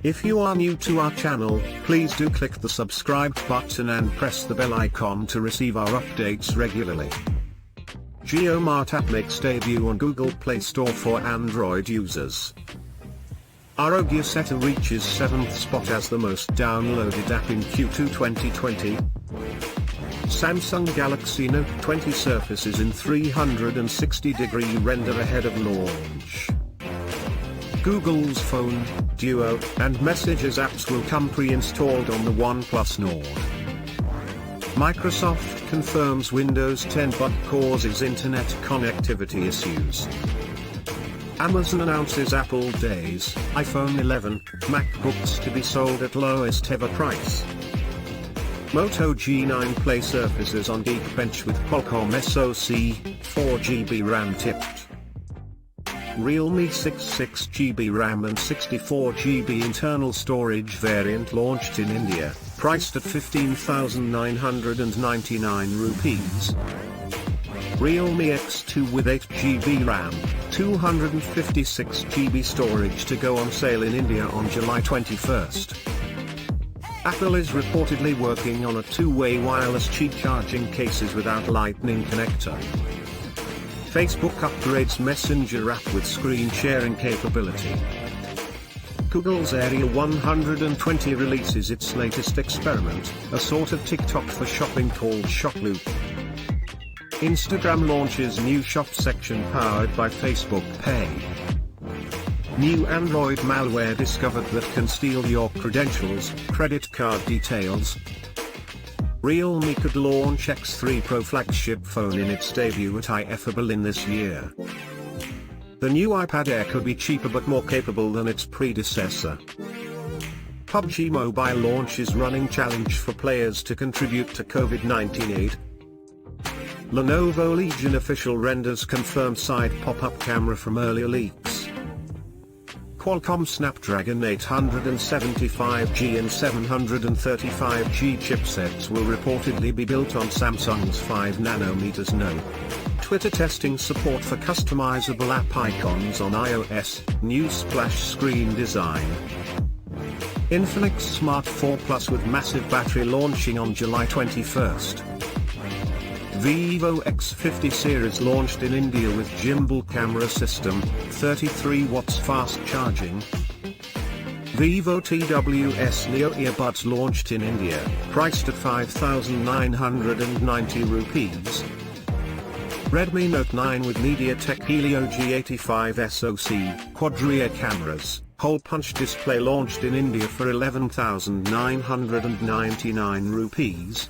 If you are new to our channel, please do click the subscribe button and press the bell icon to receive our updates regularly. GeoMart app makes debut on Google Play Store for Android users. Arogya Seta reaches 7th spot as the most downloaded app in Q2 2020. Samsung Galaxy Note 20 surfaces in 360-degree render ahead of launch. Google's Phone, Duo, and Messages apps will come pre-installed on the OnePlus Nord. Microsoft confirms Windows 10 bug causes internet connectivity issues. Amazon announces Apple Days, iPhone 11, MacBooks to be sold at lowest ever price. Moto G9 Play surfaces on Geekbench with Qualcomm SoC, 4GB RAM tipped. Realme 6GB RAM and 64GB internal storage variant launched in India, priced at 15,999 rupees. Realme X2 with 8GB RAM, 256GB storage to go on sale in India on July 21st. Apple is reportedly working on a two-way wireless Qi charging cases without Lightning connector. Facebook upgrades Messenger app with screen sharing capability. Google's Area 120 releases its latest experiment, a sort of TikTok for shopping called Shop Loop. Instagram launches new shop section powered by Facebook Pay. New Android malware discovered that can steal your credentials, credit card details. Realme could launch X3 Pro flagship phone in its debut at IFA Berlin this year. The new iPad Air could be cheaper but more capable than its predecessor. PUBG Mobile launches running challenge for players to contribute to COVID-19 aid. Lenovo Legion official renders confirmed side pop-up camera from earlier leaks. Qualcomm Snapdragon 875G and 735G chipsets will reportedly be built on Samsung's 5nm node. Twitter testing support for customizable app icons on iOS, new splash screen design. Infinix Smart 4 Plus with massive battery launching on July 21st. Vivo X50 series launched in India with gimbal camera system, 33 watts fast charging. Vivo TWS Neo earbuds launched in India, priced at 5,990 rupees. Redmi Note 9 with MediaTek Helio G85 SoC, quad-rear cameras, hole punch display launched in India for 11,999 rupees.